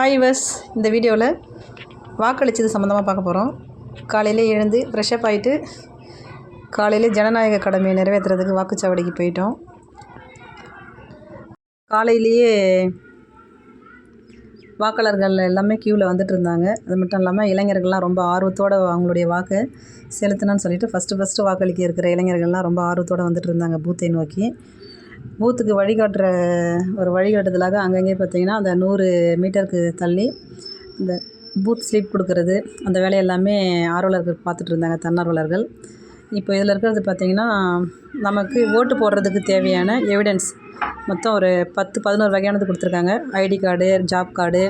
Hi வஸ் இந்த வீடியோவில் வாக்களித்தது சம்மந்தமாக பார்க்க போகிறோம். காலையிலே எழுந்து ஃப்ரெஷ்அப் ஆகிட்டு காலையிலே ஜனநாயக கடமையை நிறைவேற்றுறதுக்கு வாக்குச்சாவடிக்கு போயிட்டோம். காலையிலேயே வாக்காளர்கள் எல்லாமே க்யூவில் வந்துட்டு இருந்தாங்க. அது மட்டும் இல்லாமல் இளைஞர்கள்லாம் ரொம்ப ஆர்வத்தோடு அவங்களுடைய வாக்கை செலுத்தணும்னு சொல்லிட்டு ஃபஸ்ட்டு வாக்களிக்க இருக்கிற இளைஞர்கள்லாம் ரொம்ப ஆர்வத்தோடு வந்துட்டு இருந்தாங்க பூத்தை நோக்கி. பூத்துக்கு வழிகாட்டுற ஒரு வழிகாட்டுதலாக அங்கங்கே பார்த்திங்கன்னா அந்த 100 மீட்டருக்கு தள்ளி இந்த பூத் ஸ்லிப் கொடுக்கறது அந்த வேலையெல்லாமே ஆர்வலர்கள் பார்த்துட்டு இருந்தாங்க, தன்னார்வலர்கள். இப்போ இதில் இருக்கிறது பார்த்திங்கன்னா நமக்கு ஓட்டு போடுறதுக்கு தேவையான எவிடன்ஸ் மொத்தம் ஒரு 10-11 வகையானது கொடுத்துருக்காங்க. ID card, job card,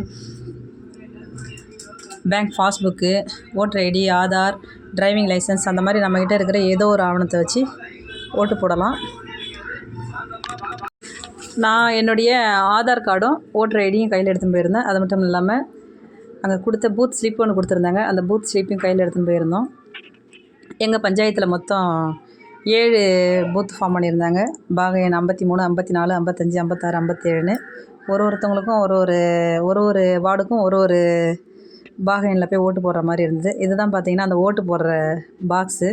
bank passbook, voter ID, Aadhaar, driving licence, அந்த மாதிரி நம்மக்கிட்ட இருக்கிற ஏதோ ஒரு ஆவணத்தை வச்சு ஓட்டு போடலாம். நான் என்னுடைய ஆதார் கார்டும் ஓட்டர் ஐடியும் கையில் எடுத்துன்னு போயிருந்தேன். அது மட்டும் இல்லாமல் அங்கே கொடுத்த பூத் ஸ்லிப் ஒன்று கொடுத்துருந்தாங்க. அந்த பூத் ஸ்லிப்பையும் கையில் எடுத்துன்னு போயிருந்தோம். எங்கள் பஞ்சாயத்தில் மொத்தம் 7 பூத் ஃபார்ம் பண்ணியிருந்தாங்க. பாக எண் 53, 54, 55, 56, 57ன்னு ஒருத்தவங்களுக்கும் ஒரு வார்டுக்கும் ஒரு பாக எண்ணில் போய் ஓட்டு போடுற மாதிரி இருந்தது. இதுதான் பார்த்திங்கன்னா அந்த ஓட்டு போடுற பாக்ஸு.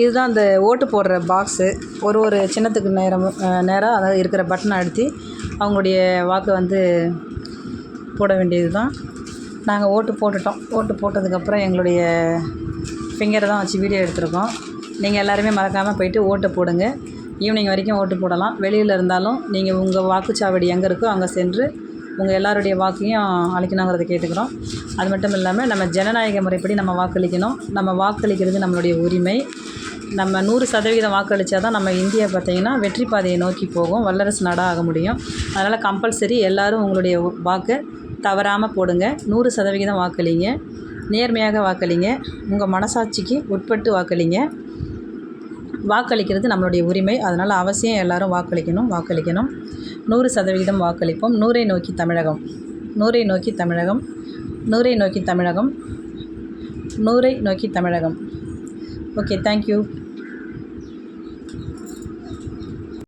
இதுதான் அந்த ஓட்டு போடுற பாக்ஸு. ஒரு சின்னத்துக்கு நேராக அதாவது இருக்கிற பட்டனை அழுத்தி அவங்களுடைய வாக்கு போட வேண்டியது தான். நாங்கள் ஓட்டு போட்டுட்டோம். ஓட்டு போட்டதுக்கப்புறம் எங்களுடைய ஃபிங்கரை தான் வச்சு வீடியோ எடுத்திருக்கோம். நீங்கள் எல்லாருமே மறக்காமல் போயிட்டு ஓட்டு போடுங்க. ஈவினிங் வரைக்கும் ஓட்டு போடலாம். வெளியில் இருந்தாலும் நீங்கள் உங்கள் வாக்குச்சாவடி எங்கே இருக்கோ அங்கே சென்று உங்கள் எல்லாருடைய வாக்கையும் அளிக்கணுங்கிறத கேட்டுக்கிறோம். அது மட்டும் இல்லாமல் நம்ம ஜனநாயக முறைப்படி நம்ம வாக்களிக்கணும். நம்ம வாக்களிக்கிறது நம்மளுடைய உரிமை. நம்ம 100% வாக்களித்தா தான் நம்ம இந்தியா பார்த்திங்கன்னா வெற்றி பாதையை நோக்கி போகும், வல்லரசு நாடாக ஆக முடியும். அதனால் கம்பல்சரி எல்லோரும் உங்களுடைய வாக்கை தவறாமல் போடுங்க. 100% வாக்களிங்க. நேர்மையாக வாக்களிங்க. உங்கள் மனசாட்சிக்கு உட்பட்டு வாக்களிங்க. வாக்களிக்கிறது நம்மளுடைய உரிமை. அதனால் அவசியம் எல்லோரும் வாக்களிக்கணும். 100% வாக்களிப்போம். 100ஐ நோக்கி தமிழகம், 100ஐ நோக்கி தமிழகம், 100ஐ நோக்கி தமிழகம், 100ஐ நோக்கி தமிழகம். Okay, thank you.